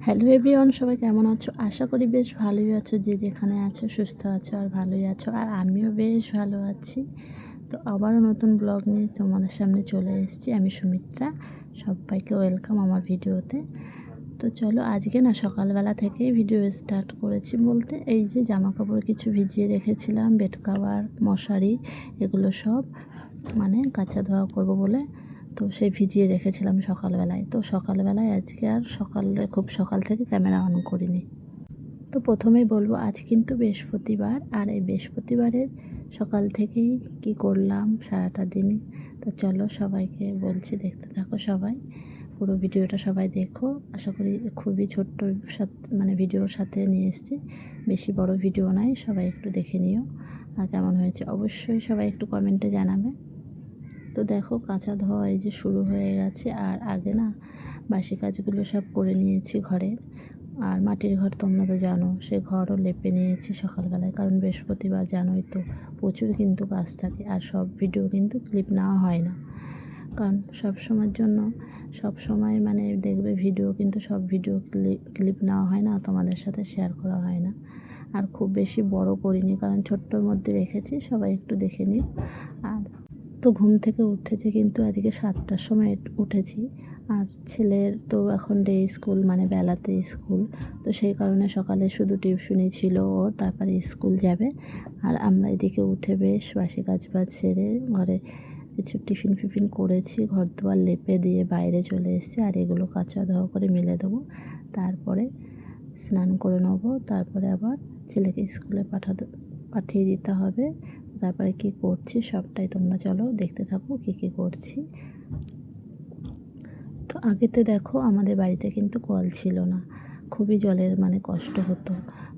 Hello everyone, সবাই কেমন আছো? আশা করি বেশ ভালোই আছো, যে যেখানে আছো সুস্থ আছো আর ভালোই আছো। আর আমিও বেশ ভালো আছি। তো আবারও নতুন ব্লগ নিয়ে তোমাদের সামনে চলে এসেছি। আমি সুমিত্রা, সবাইকে ওয়েলকাম আমার ভিডিওতে। তো চলো, আজকে না সকালবেলা থেকেই ভিডিও স্টার্ট করেছি বলতে, এই যে জামা কাপড় কিছু ভিজিয়ে রেখেছিলাম, বেড কভার, মশারি, এগুলো সব মানে কাচা ধোয়া করব বলে, তো সেই ভিজিয়ে রেখেছিলাম সকালবেলায়। তো সকালবেলায় আজকে আর খুব সকাল থেকে ক্যামেরা অন করিনি। তো প্রথমেই বলবো, আজ কিন্তু বৃহস্পতিবার, আর এই বৃহস্পতিবারের সকাল থেকেই কি করলাম সারাটা দিন। তো চলো সবাইকে বলছি, দেখতে থাকো সবাই, পুরো ভিডিওটা সবাই দেখো। আশা করি খুবই ছোট্ট মানে ভিডিওর সাথে নিয়ে এসেছি, বেশি বড় ভিডিও নয়। সবাই একটু দেখে নিও, আর কেমন হয়েছে অবশ্যই সবাই একটু কমেন্টে জানাবে। তো দেখো, কাঁচা ধোয়া এই যে শুরু হয়ে গেছে। আর আগে না বাসি কাজগুলো সব করে নিয়েছি ঘরের। আর মাটির ঘর তোমরা তো জানো, সে ঘরও লেপে নিয়েছি সকালবেলায়, কারণ বৃহস্পতিবার জানোই তো প্রচুর কিন্তু কাজ থাকে। আর সব ভিডিও কিন্তু ক্লিপ নেওয়া হয় না, কারণ সব সময়ের জন্য সব সময় মানে দেখবে ভিডিও কিন্তু সব ভিডিও ক্লিপ নেওয়া হয় না, তোমাদের সাথে শেয়ার করা হয় না। আর খুব বেশি বড় করিনি, কারণ ছোট্টর মধ্যে রেখেছি, সবাই একটু দেখে নিও। আর তো ঘুম থেকে উঠেছি কিন্তু আজকে 7টার সময় উঠেছি। আর ছেলের তো এখন ডে স্কুল, মানে বেলাতে স্কুল, তো সেই কারণে সকালে শুধু টিউশনই ছিল ওর, তারপরে স্কুল যাবে। আর আমরা এদিকে উঠে বেশ বাসি কাজ বাজ সেরে ঘরে কিছু টিফিন ফিফিন করেছি, ঘর দুয়ার লেপে দিয়ে বাইরে চলে এসেছি। আর এগুলো কাঁচা ধোয়া করে মেলে দেবো, তারপরে স্নান করে নেবো, তারপরে আবার ছেলেকে স্কুলে পাঠিয়ে দিতে হবে। তারপরে কি করছি সবটাই তোমরা চলো দেখতে থাকো, কি করছি। তো আগেতে দেখো, আমাদের বাড়িতে কিন্তু কল ছিল না, খুবই জলের মানে কষ্ট হতো।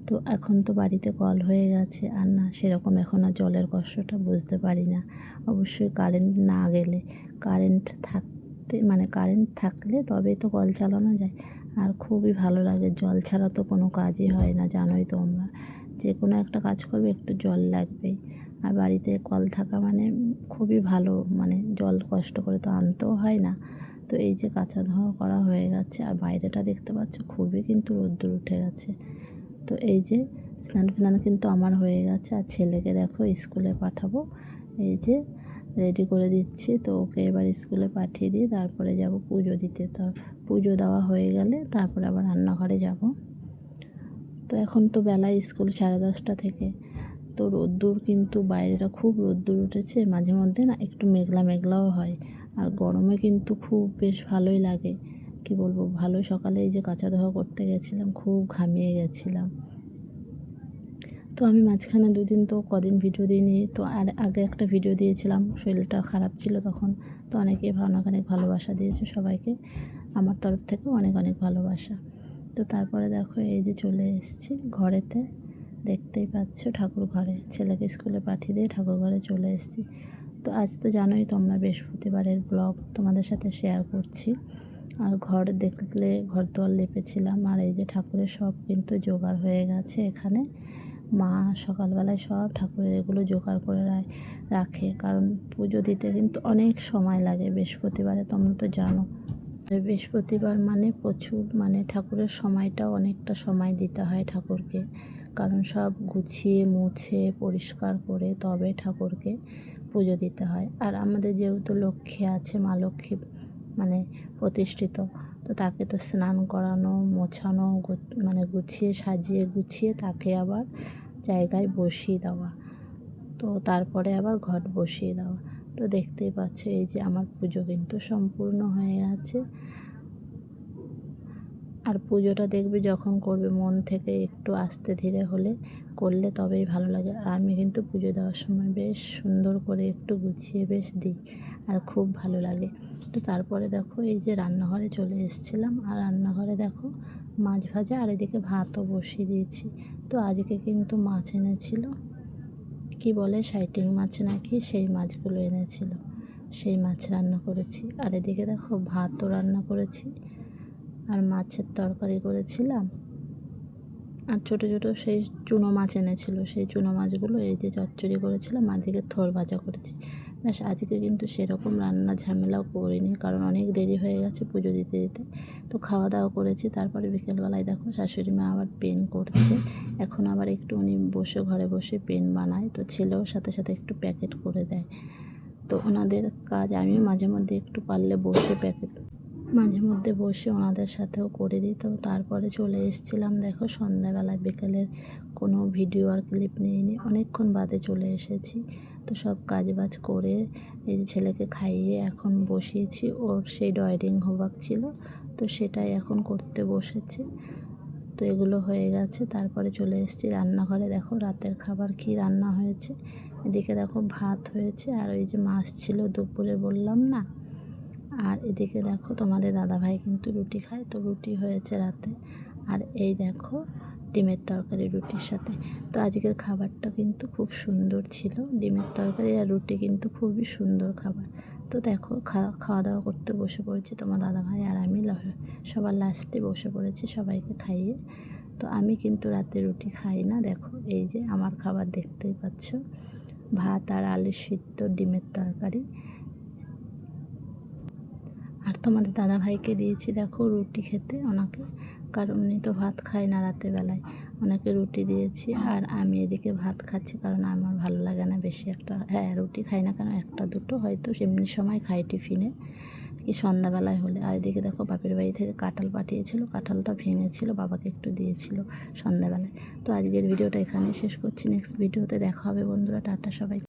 তো এখন তো বাড়িতে কল হয়ে গেছে, আর না সেরকম এখন আর জলের কষ্টটা বুঝতে পারি না। অবশ্যই কারেন্ট না গেলে, কারেন্ট থাকলে তবেই তো কল চালানো যায়। আর খুবই ভালো লাগে, জল ছাড়া তো কোনো কাজই হয় না, জানোই তোমরা। যে কোনো একটা কাজ করবে একটু জল লাগবেই। আর বাড়িতে কল থাকা মানে খুবই ভালো, মানে জল কষ্ট করে তো আনতেও হয় না। তো এই যে কাঁচা ধোয়া করা হয়ে গেছে, আর বাইরেটা দেখতে পাচ্ছ খুবই কিন্তু রোদ্দুর উঠে গেছে। তো এই যে স্নান ফ্নান কিন্তু আমার হয়ে গেছে। আর ছেলেকে দেখো স্কুলে পাঠাবো, এই যে রেডি করে দিচ্ছি। তো ওকে এবার স্কুলে পাঠিয়ে দিয়ে তারপরে যাব পুজো দিতে। তো পুজো দেওয়া হয়ে গেলে তারপরে আবার রান্নাঘরে যাব। তো এখন তো বেলায় স্কুল 10:30 থেকে, তো রোদ্দুর কিন্তু বাইরেটা খুব রোদ্দুর উঠেছে, মাঝে মধ্যে না একটু মেঘলা মেঘলাও হয়। আর গরমে কিন্তু খুব বেশ ভালোই লাগে, কি বলবো, ভালোই। সকালে এই যে কাঁচা ধোয়া করতে গেছিলাম, খুব ঘামিয়ে গেছিলাম। তো আমি মাঝখানে দুদিন তো কদিন ভিডিও দিইনি। তো আর আগে একটা ভিডিও দিয়েছিলাম, শরীরটা খারাপ ছিল তখন। তো অনেকেই অনেক অনেক ভালোবাসা দিয়েছে সবাইকে, আমার তরফ থেকে অনেক অনেক ভালোবাসা। তো তারপরে দেখো এই যে চলে এসেছি ঘরেতে, দেখতেই পাচ্ছ ঠাকুর ঘরে, ছেলেকে স্কুলে পাঠিয়ে দিয়ে ঠাকুর ঘরে চলে এসেছি। তো আজ তো জানোই তোমরা, বৃহস্পতিবারের ব্লগ তোমাদের সাথে শেয়ার করছি। আর ঘর দেখলে ঘর দোয়ার লেপেছিলাম, আর এই যে ঠাকুরের সব কিন্তু জোগাড় হয়ে গেছে এখানে। মা সকালবেলায় সব ঠাকুরের এগুলো জোগাড় করে রাখে, কারণ পুজো দিতে কিন্তু অনেক সময় লাগে বৃহস্পতিবারে, তোমরা তো জানো। বৃহস্পতিবার মানে প্রচুর, মানে ঠাকুরের সময়টাও অনেকটা সময় দিতে হয় ঠাকুরকে, কারণ সব গুছিয়ে মুছে পরিষ্কার করে তবে ঠাকুরকে পুজো দিতে হয়। আর আমাদের যেহেতু লক্ষ্মী আছে, মা লক্ষ্মী মানে প্রতিষ্ঠিত, তো তাকে তো স্নান করানো, মোছানো, মানে গুছিয়ে সাজিয়ে গুছিয়ে তাকে আবার জায়গায় বসিয়ে দেওয়া, তো তারপরে আবার ঘট বসিয়ে দেওয়া। তো দেখতেই পাচ্ছ এই যে আমার পুজো কিন্তু সম্পূর্ণ হয়ে আছে। আর পুজোটা দেখবে যখন করবে মন থেকে একটু আস্তে ধীরে হলে করলে তবেই ভালো লাগে। আর আমি কিন্তু পুজো দেওয়ার সময় বেশ সুন্দর করে একটু গুছিয়ে বেশ দিই, আর খুব ভালো লাগে। তো তারপরে দেখো এই যে রান্নাঘরে চলে এসেছিলাম, আর রান্নাঘরে দেখো মাছ ভাজা, আর এদিকে ভাতও বসিয়ে দিয়েছি। তো আজকে কিন্তু মাছ এনেছিল, কি বলে সাইটিং মাছ নাকি, সেই মাছগুলো এনেছিল, সেই মাছ রান্না করেছি। আর এদিকে দেখো ভাতও রান্না করেছি, আর মাছের তরকারি করেছিলাম। আর ছোটো ছোটো সেই চুনো মাছ এনেছিল, সেই চুনো মাছগুলো এই যে চচ্চড়ি করেছিলাম, আর দিকে থোড় ভাজা করেছি। ব্যাস আজকে কিন্তু সেরকম রান্না ঝামেলাও করিনি, কারণ অনেক দেরি হয়ে গেছে পুজো দিতে দিতে। তো খাওয়া দাওয়া করেছি, তারপরে বিকেলবেলায় দেখো শাশুড়ি মা আবার পেন করছে। এখন আবার একটু উনি বসে ঘরে বসে পেন বানায়, তো ছেলেও সাথে সাথে একটু প্যাকেট করে দেয়। তো ওনাদের কাজ আমিও মাঝে মধ্যে একটু পারলে বসে মাঝে মধ্যে বসে ওনাদের সাথেও করে দিই। তো তারপরে চলে এসেছিলাম দেখো সন্ধ্যাবেলায়, বিকেলের কোনো ভিডিও আর ক্লিপ নিইনি, অনেকক্ষণ বাদে চলে এসেছি। তো সব কাজবাজ করে এই যে ছেলেকে খাইয়ে এখন বসিয়েছি, ওর সেই ড্রয়িং হোমওয়ার্ক ছিল, তো সেটাই এখন করতে বসেছে। তো এগুলো হয়ে গেছে, তারপরে চলে এসেছি রান্নাঘরে। দেখো রাতের খাবার কি রান্না হয়েছে, এদিকে দেখো ভাত হয়েছে, আর ওই যে মাছ ছিল দুপুরে বললাম না, আর এদিকে দেখো তোমাদের দাদাভাই কিন্তু রুটি খায়, তো রুটি হয়েছে রাতে। আর এই দেখো ডিমের তরকারি রুটির সাথে। তো আজকের খাবারটা কিন্তু খুব সুন্দর ছিল, ডিমের তরকারি আর রুটি কিন্তু খুবই সুন্দর খাবার। তো দেখো খাওয়া দাওয়া করতে বসে পড়েছি, তোমার দাদাভাই আর আমি সবার লাস্টে বসে পড়েছি সবাইকে খাইয়ে। তো আমি কিন্তু রাতে রুটি খাই না, দেখো এই যে আমার খাবার দেখতেই পাচ্ছ, ভাত আর আলু সিদ্ধ ডিমের তরকারি। আর তোমাদের দাদাভাইকে দিয়েছি দেখো রুটি খেতে ওনাকে, কারণ উনি তো ভাত খায় না রাতের বেলায়, ওনাকে রুটি দিয়েছি। আর আমি এদিকে ভাত খাচ্ছি, কারণ আমার ভালো লাগে না বেশি একটা, হ্যাঁ রুটি খাই না কেন, একটা দুটো হয়তো এমনি সময় খাই টিফিনে কি সন্ধ্যাবেলায় হলে। আর এদিকে দেখো বাপের বাড়ি থেকে কাঁঠাল পাঠিয়েছিল, কাঁঠালটা ভেঙেছিল, বাবাকে একটু দিয়েছিল সন্ধ্যাবেলায়। তো আজকের ভিডিওটা এখানেই শেষ করছি, নেক্সট ভিডিওতে দেখা হবে বন্ধুরা, টাটা সবাই।